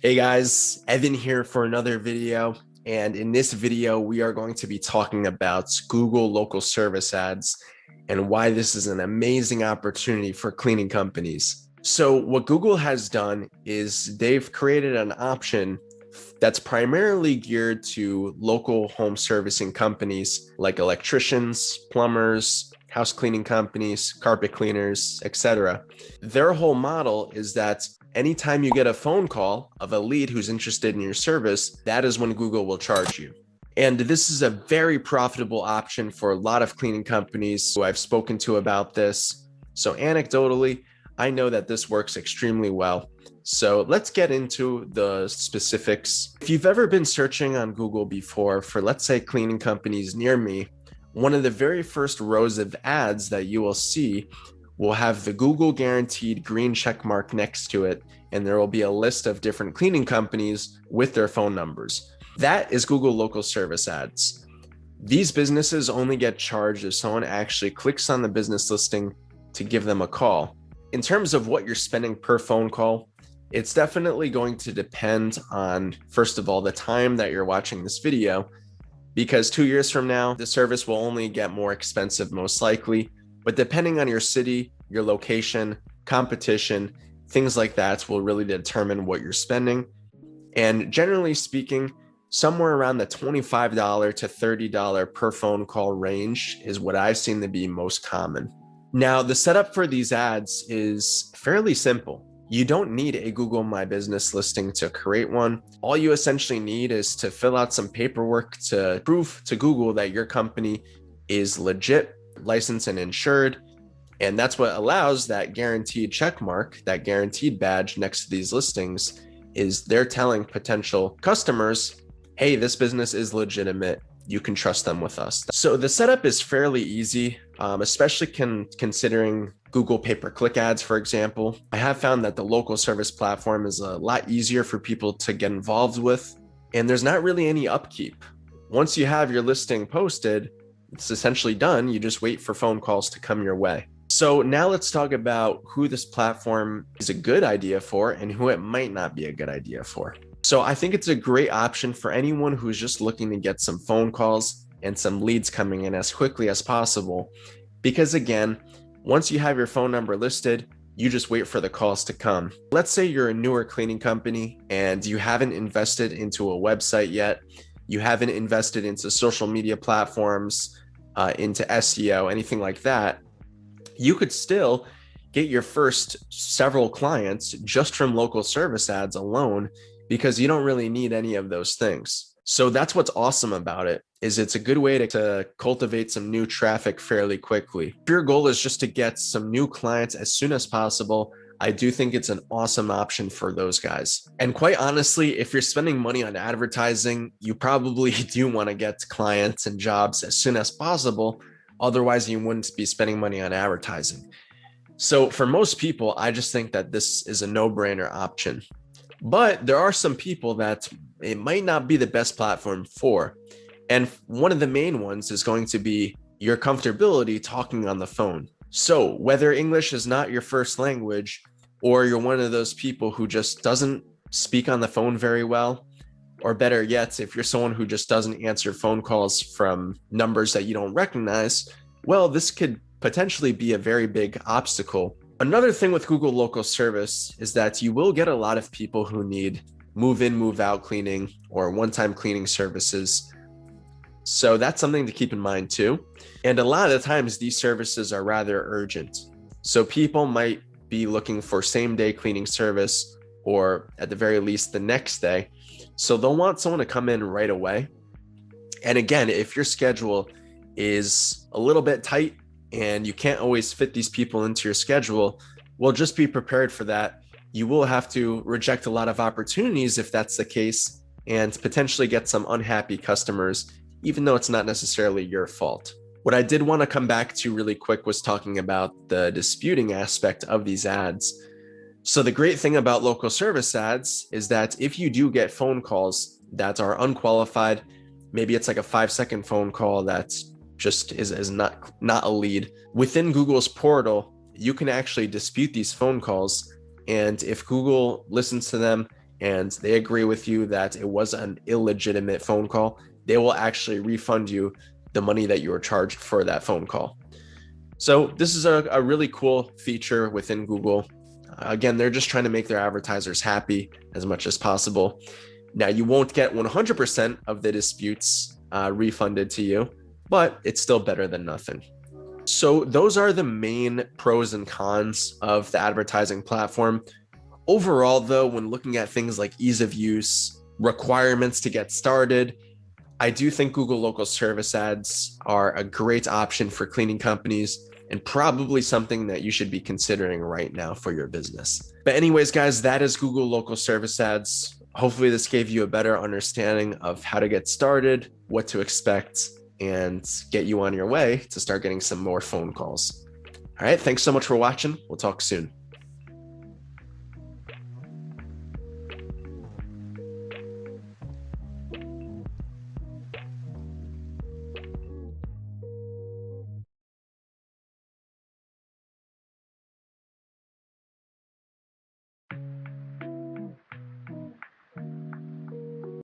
Hey guys, Evan here for another video. And in this video, we are going to be talking about Google local service ads and why this is an amazing opportunity for cleaning companies. So what Google has done is they've created an option that's primarily geared to local home servicing companies like electricians, plumbers, house cleaning companies, carpet cleaners, etc. Their whole model is that anytime you get a phone call of a lead who's interested in your service, that is when Google will charge you. And this is a very profitable option for a lot of cleaning companies who I've spoken to about this. So anecdotally, I know that this works extremely well. So let's get into the specifics. If you've ever been searching on Google before for, let's say, cleaning companies near me, one of the very first rows of ads that you will see will have the Google guaranteed green check mark next to it, and there will be a list of different cleaning companies with their phone numbers. That is Google local service ads. These businesses only get charged if someone actually clicks on the business listing to give them a call. In terms of what you're spending per phone call, it's definitely going to depend on, first of all, the time that you're watching this video, because 2 years from now, the service will only get more expensive most likely. But depending on your city, your location, competition, things like that will really determine what you're spending. And generally speaking, somewhere around the $25 to $30 per phone call range is what I've seen to be most common. Now, the setup for these ads is fairly simple. You don't need a Google My Business listing to create one. All you essentially need is to fill out some paperwork to prove to Google that your company is legit, licensed and insured. And that's what allows that guaranteed check mark, that guaranteed badge next to these listings, is they're telling potential customers, hey, this business is legitimate. You can trust them with us. So the setup is fairly easy, especially considering Google pay-per-click ads, for example. I have found that the local service platform is a lot easier for people to get involved with, and there's not really any upkeep. Once you have your listing posted, it's essentially done. You just wait for phone calls to come your way. So now let's talk about who this platform is a good idea for and who it might not be a good idea for. So I think it's a great option for anyone who's just looking to get some phone calls and some leads coming in as quickly as possible. Because again, once you have your phone number listed, you just wait for the calls to come. Let's say you're a newer cleaning company and you haven't invested into a website yet. You haven't invested into social media platforms, into SEO, anything like that. You could still get your first several clients just from local service ads alone, because you don't really need any of those things. So that's what's awesome about it, is it's a good way to cultivate some new traffic fairly quickly. If your goal is just to get some new clients as soon as possible, I do think it's an awesome option for those guys. And quite honestly, if you're spending money on advertising, you probably do want to get clients and jobs as soon as possible. Otherwise, you wouldn't be spending money on advertising. So for most people, I just think that this is a no-brainer option. But there are some people that it might not be the best platform for. And one of the main ones is going to be your comfortability talking on the phone. So whether English is not your first language, or you're one of those people who just doesn't speak on the phone very well, or better yet, if you're someone who just doesn't answer phone calls from numbers that you don't recognize, well, this could potentially be a very big obstacle. Another thing with Google local service is that you will get a lot of people who need move in, move out cleaning or one-time cleaning services. So that's something to keep in mind too. And a lot of the times these services are rather urgent. So people might be looking for same-day cleaning service, or at the very least the next day. So they'll want someone to come in right away. And again, if your schedule is a little bit tight and you can't always fit these people into your schedule, well, just be prepared for that. You will have to reject a lot of opportunities if that's the case, and potentially get some unhappy customers, even though it's not necessarily your fault. What I did want to come back to really quick was talking about the disputing aspect of these ads. So the great thing about local service ads is that if you do get phone calls that are unqualified, maybe it's like a 5-second phone call that just is not a lead, within Google's portal, you can actually dispute these phone calls. And if Google listens to them and they agree with you that it was an illegitimate phone call, they will actually refund you the money that you were charged for that phone call. So this is a really cool feature within Google. Again, they're just trying to make their advertisers happy as much as possible. Now, you won't get 100% of the disputes refunded to you, but it's still better than nothing. So those are the main pros and cons of the advertising platform. Overall, though, when looking at things like ease of use, requirements to get started, I do think Google Local Service Ads are a great option for cleaning companies and probably something that you should be considering right now for your business. But anyways, guys, that is Google Local Service Ads. Hopefully this gave you a better understanding of how to get started, what to expect, and get you on your way to start getting some more phone calls. All right, thanks so much for watching. We'll talk soon.